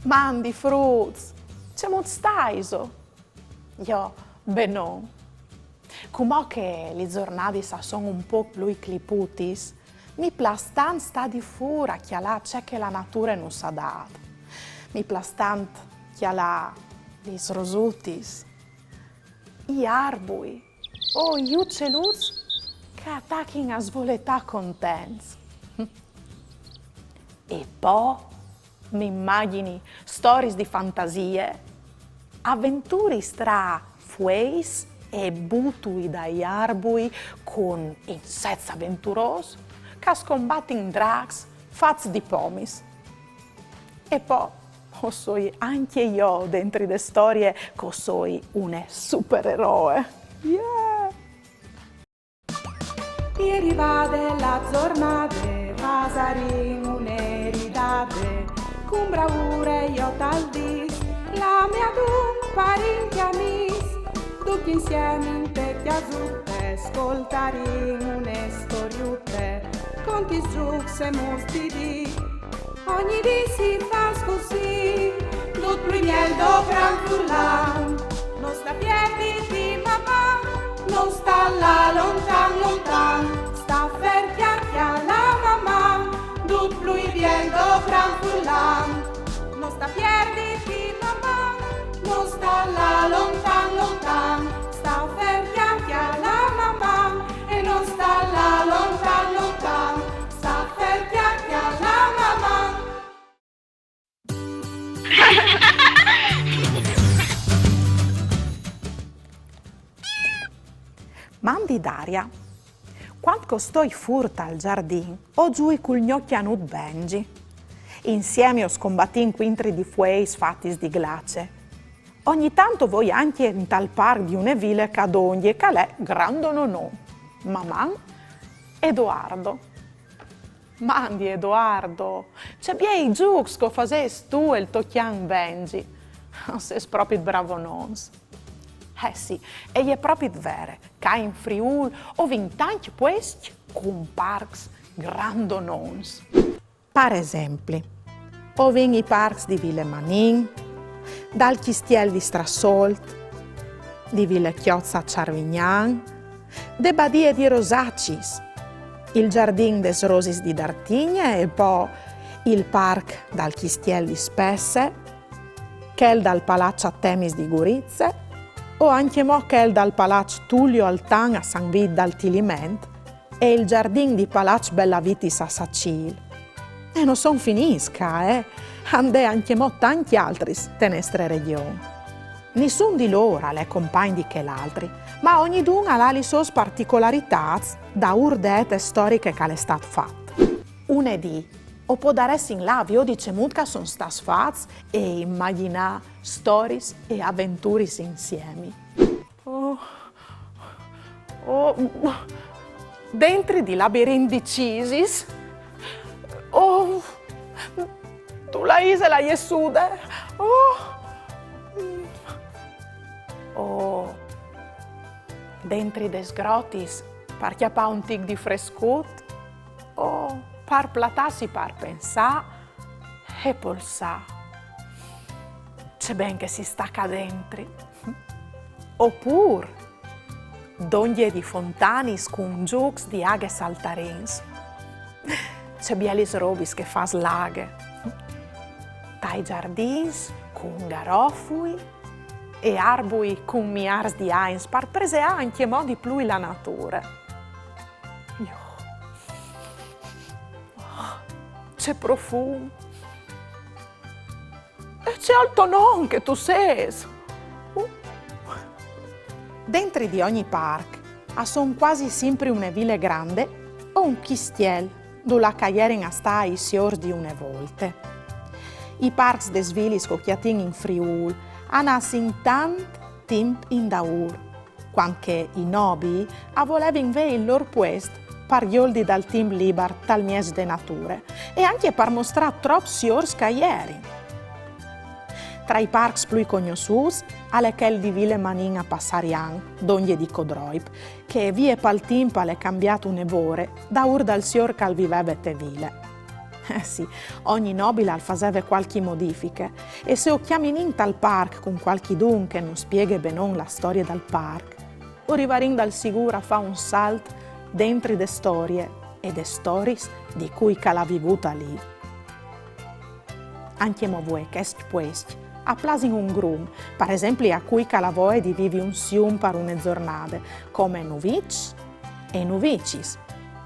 Mandi fruits, c'è molto staiso. Io, no. Come che le giornate sono un po' più cliputis, mi plastan sta di fura che là c'è che la natura non sa dato. Mi plastan che là gli rosutis, gli arbui, o gli uccelli che attacchino a svoletà contenti. E poi mi immagini storie di fantasie, avventure tra fueis e butui dagli arbui con insetti avventurosi che scombattono drags fatti di pomis. E poi so anche io dentro le storie che sono un supereroe. Yeah! Ieri va della giornata, pasarin un'eridate, con bravura io tal dis, la mia dun parinti amis, tutti insieme in tecchia zuppe, ascoltarin une storiute, conti giux e mustidi, ogni di si fa così, tut lui miel do gran furlan, non sta piedi di mamma, non sta là lontan lontan, sta ferchiacchia la mamma, tut lui miel do gran furlan, non sta piedi di mamma, non sta là lontan lontan, sta ferchiacchia la mamma, e non sta là lontan lontan, sta ferchiacchia la mamma. Mandi d'aria. Quando sto furta al giardino, ho giù i gnocchi a nud Benji. Insieme ho scombattin quintri di fueis fattis di glace. Ogni tanto voi anche in tal par di une ville cadoglie che l'è grandono no. Mamma Edoardo. Mandi Edoardo, c'è bien i giux che fases tu e il tocchian Benji. Sei proprio bravo nons. Sì, e è proprio vero, che in Friul ho vintanti questi con parks grandonons. Per esempio, ho vinto i parks di Ville Manin, dal Chistiel di Strassolt, di Ville Chiozza a Ciarvignan, de Badie di Rosacis, il Giardin des Rosis di Dartigna e poi il park dal Chistiel di Spesse, quel dal Palazzo Temis di Gurizze, o anche quel dal Palazzo Tullio Altan a San Vid dal Tiliment e il Giardin di Palazzo Bellavitis a Sacil. E non son finisca, ande anche tanti altri te nostre regioni. Nessun di loro è compagni di che l'altri, ma ognuno ha le sue particolarità da urdete storiche che è stato fatto. Unedì, o può dare in là, vi ho dice che sono stati fatti e immaginare storie e avventure insieme. Dentro di labirinti cisis, tu la isola Iesude, dentro des grotis, per chiappare un tic di frescut, per platarsi per pensare e polsare. C'è ben che si stacca dentro. Oppure, donde di fontanis con giux di aghe saltarins. C'è bielis robis che fa slaghe. Tai giardins con garofui e arbui con miars di ains per preseare anche modi più la natura. C'è profumo. E c'è alto non che tu sei. Dentro di ogni park sono quasi sempre una ville grande o un chistiel dove la cagliere a sta i siors di une volte. I parks des vilis cocchiatin in Friul hanno sin tant temp in daur, quanche i nobi volevano ve il loro puesto per gli oldi dal team liber tal mies de nature e anche per mostrare troppi siors caglieri. Tra i parks più conosciuti è quel di Ville Manin a Passarian, donde di Codroip, che vie pal tempo è cambiato un'evore da ur dal sior che viveva te ville. Sì, ogni nobile al faseve qualche modifiche e se o chiaminin al park con qualche dun che non spieghe benon la storia del park, o rivarin dal sicuro a fa un salt dentro de storie e de stories di cui cala vivuta lì. Anche mo voi che puesti a plasin un grum, per esempio a cui cala voi di vivi un sium per une giornate, come nuvic e nuvicis,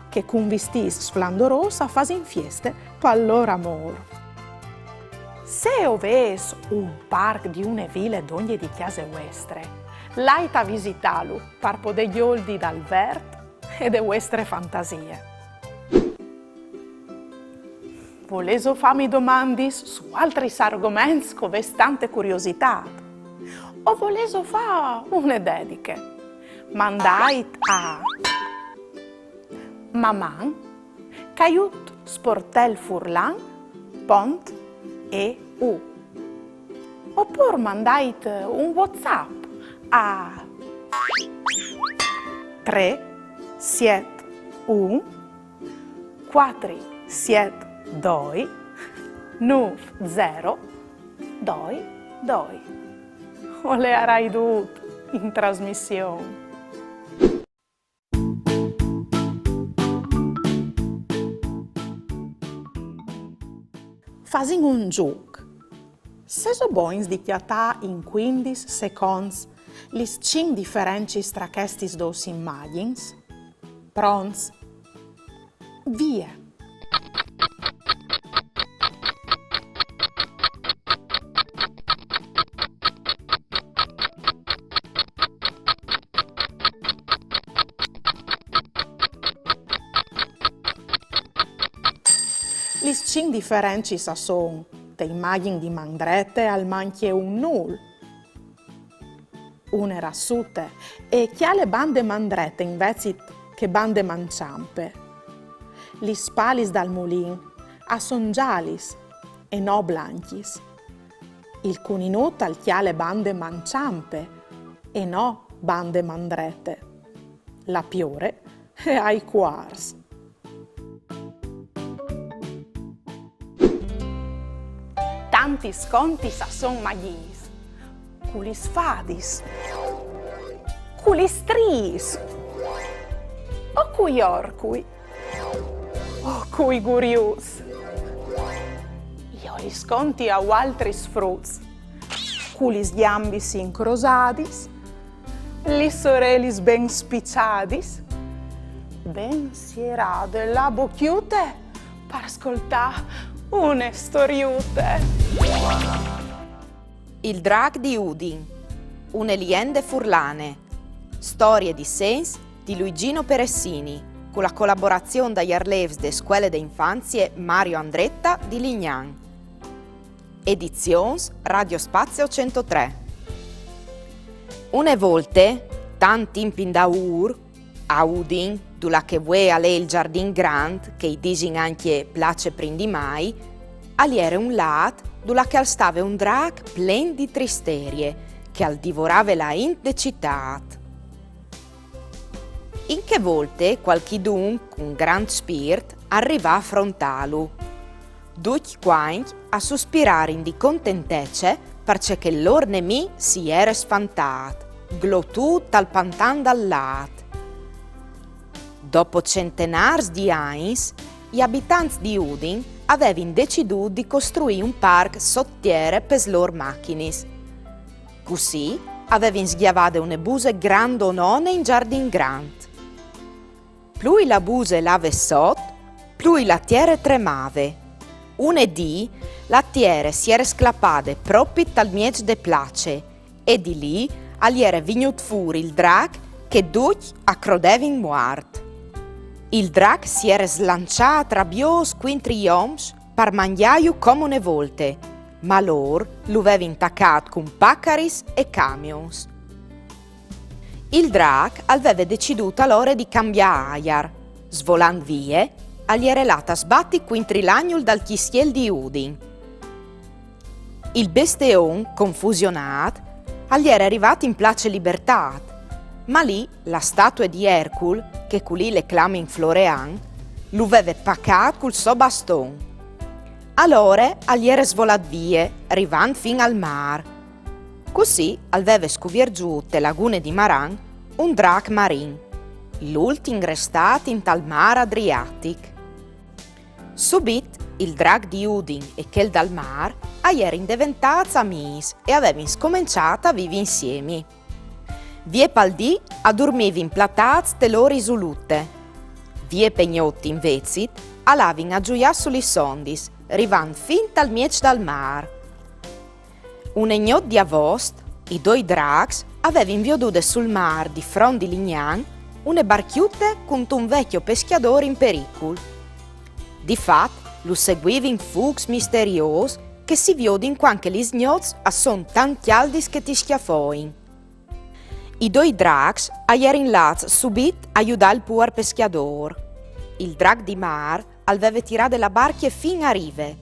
che con vistis sflandorosa fasin fieste per loro amor. Se oves un park di une ville d'ogni di chiese vostre, laita visitalu per poter gioldi dal vert e de vostre fantasie. Voleso farmi domandis su altri argomenti con tante curiosità, o voleso fare une dediche. Mandait a Maman, Caiut Sportel Furlan, Pont EU. Oppure mandait un WhatsApp a 3 7 1 4 7 2 9 0 2 2. O le avrai dovuto in trasmissione. Fasin un gioco. Se so boins di chiatà in 15 secondi lis 5 differenci tra questi dos immagini, pronts, via. Lis 5 differenci sono da immagini di mandrette al manche un null. Une rassute e chiale bande mandrette invece che bande manciampe. Lis palis dal mulin a son gialis e no blanchis. Il cuninut al chiale bande manciampe e no bande mandrette. La piore e ai quars. Tanti sconti sa son magis, culis fadis, culis tris, o cui orcui, o cui gurius. Io li sconti a altris fruts, culis gambis incrosadis, li sorelis ben spicciadis, ben sierade la bocchiute per ascoltare une storiute. Il drag di Udin, une liende furlane, storie di Sens di Luigino Peressini, con la collaborazione dagli Arlevs de Scuole de Infanzie Mario Andretta di Lignan. Edizions Radio Spazio 103. Une volte, tanti in Pindaur, a Udin, dula che vuoi a lei il giardin grand, che i disin anche place prindi mai, aliere un lat, dula che al stave un drag plen di tristerie, che al divorave la int de citat. In che volte qualchidun, con grand spirit, arriva a frontalu. Duc quaint a sospirare in di contentece, perché che lor nemi si era sfantat, glotù tal pantan dal lat. Dopo centenars di anni, gli abitanti di Udin avevano deciso di costruire un parco sottiere per le loro macchine. Così avevano schiavato una buse grandonone in giardin grand. Più la buse lave sotto, più la terra tremave. Un dì la terra si era sclappata proprio dal mezzo de place e di lì era venuto fuori il drag che tutti accrodevano morto. Il drag si era slanciato rabbioso contro gli oms per mangiare come una volte, ma loro lo avevano attaccato con paccaris e camions. Il drag aveva deciso allora di cambiare aia, svolando via, gli era lata sbatti contro l'agnol dal chistiel di Udin. Il besteon, confusionato, gli era arrivato in place Libertà, ma lì la statua di Ercul, che culì le clame in Florean, lo aveva paccato col suo baston Allora agliere svolat vie, arrivando fin al mare. Così aveva scoperto le lagune di Maran un drag marin, l'ultimo restato in tal mare Adriatic. Subito il drag di Udin e quel dal mare erano diventati amici e avevano scominciato a vivere insieme. Vie paldì a dormire implatati de loro isolute. Vie pegnotti invece alavano a gioiare sulle sondis, arrivando fin al miec dal mare. Un egnot di agosto, i due drags avevano veduto sul mare di fronte di Lignan una barchiute con un vecchio pescatore in pericolo. Di fatto, lo seguiva in fugs misterioso che si vede in quanche gli sgnots sono tanti aldi che ti schiaffoin. I due drags erano là subito a aiutare il puer pescatore. Il drag di mare aveva tirato la barca fin a rive,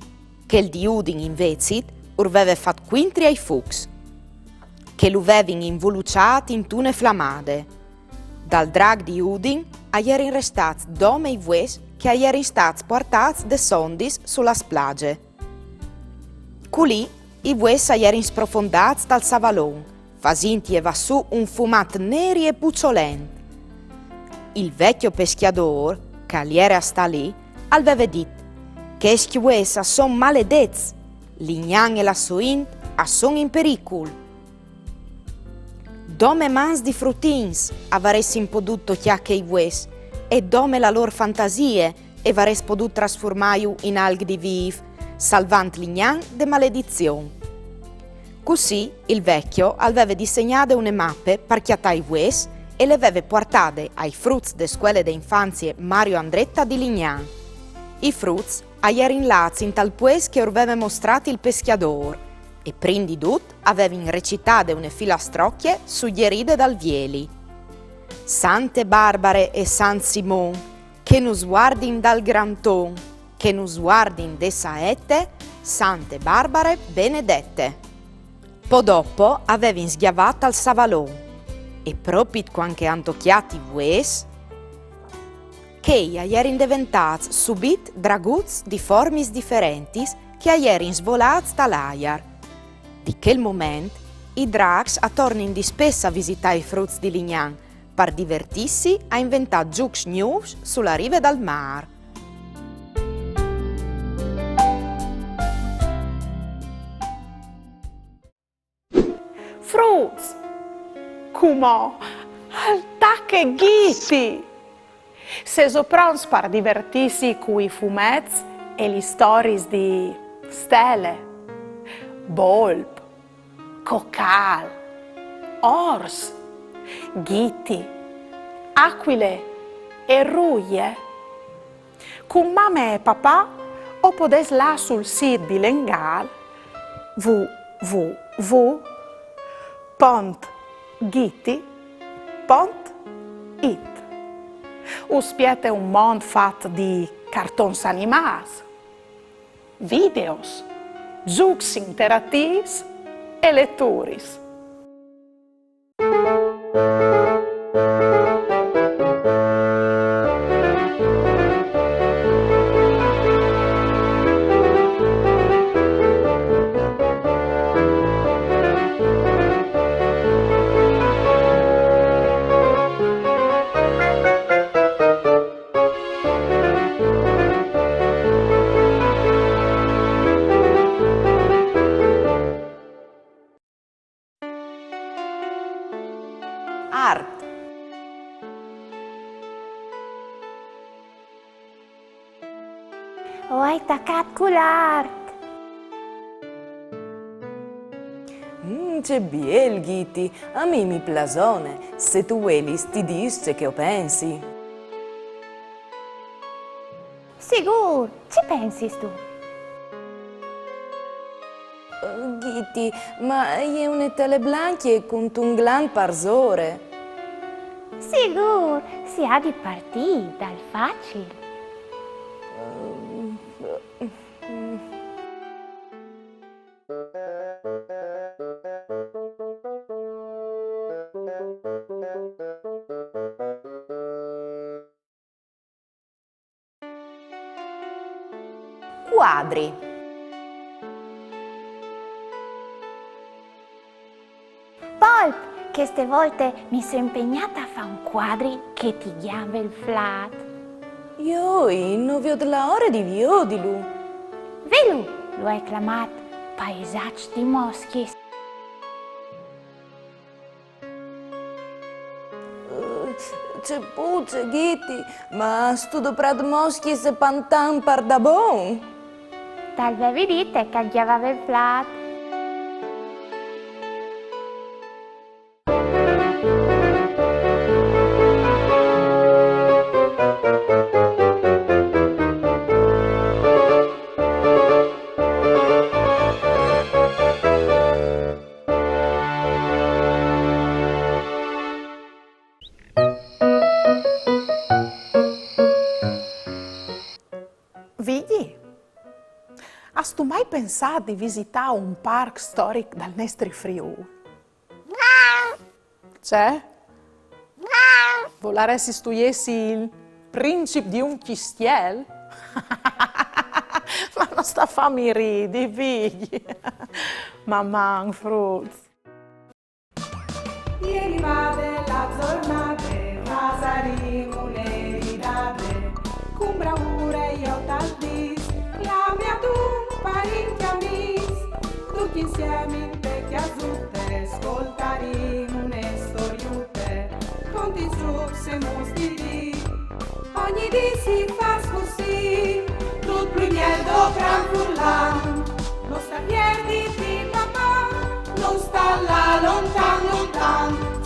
che il di Udin invece aveva fatto quintri ai fugs, che lo avevano involucrato in tune flammate. Dal drag di Udin erano restati dome e vues che erano stati portati de sondis sulla spiaggia. Culì i vues erano sprofondati dal savalon, facenti e va su un fumato neri e pucciolento. Il vecchio pescatore, che era sta lì, aveva detto che questi vues sono maledetti, l'ignan e la soint sono in pericolo. Dome mans di fruttins avresti potuto chiacche i vues e dome la loro fantasie e avresti potuto trasformare in alghe di viv, salvando l'ignan de maledizione. Così il vecchio aveva disegnato una mappe per chiattare i vues e le aveva portate ai frutti de scuole de infanzie Mario Andretta di Lignan. I frutti erano lati in tal pues che aveva mostrato il pescatore e prima di tutto avevano recitato una filastrocchie sugli ride dal vieli. Sante Barbare e San Simon, che nos guardin dal gran ton, che nos guardin de saette, Sante Barbare benedette. Po' dopo avevano schiavato al savalon e proprio quando hanno tocchiato i vues, che erano diventati subito draguzzi di forme differenti che erano svolati dall'aia. Di quel momento, i drags tornano di spesso a visitare i frutti di Lignan per divertirsi a inventare giochi nuovi sulla riva del mare. Fruits! Come? Altacche ghiti! Se so pronti per divertirsi con i fumetti e le storie di stelle, volpe, cocal, ors, ghiti, aquile e ruie. Con mamma e papà o potete là sul sito di Lengal www.ghiti.it. Uspiete un mondo fatto di cartoni animati, videos, giochi interattivi e letture. Art. Oi, taccat cu l'art. Che bel, Ghiti, a me mi plasone, se tu vuoi ti dici che pensi. Sigur, ci pensi tu? Ghiti, ma è una tele blanche con un gran parsore. Sigur, si ha di partire dal facile. Quadri. queste volte mi sono impegnata a fare un quadri che ti chiama il flat. Io non vedo l'ora di vederlo. Velu, lo hai chiamato paesaggio di mosche. C'è puccia, Gitti, ma sto prato mosche se pantan par da bon. Talve vedete che chiamava il flat. Vedi? Hai tu mai pensato di visitare un parco storico dal nostro Friuli? C'è? Voleresti studiarsi il principe di un chistiel? Ma non sta a farmi ridi, figli. Mamma, fruzzi. Ieri vade la giornata, pasaremo un'eridate, con bravura io t'aldis, la mia tu parenti amis, tutti insieme in vecchia zutte, ascoltaremo une storiute, conti su se mostri, ogni dì si fa così, tutto più niente gran furlan, non sta piedi di mamma, non sta là lontan lontan.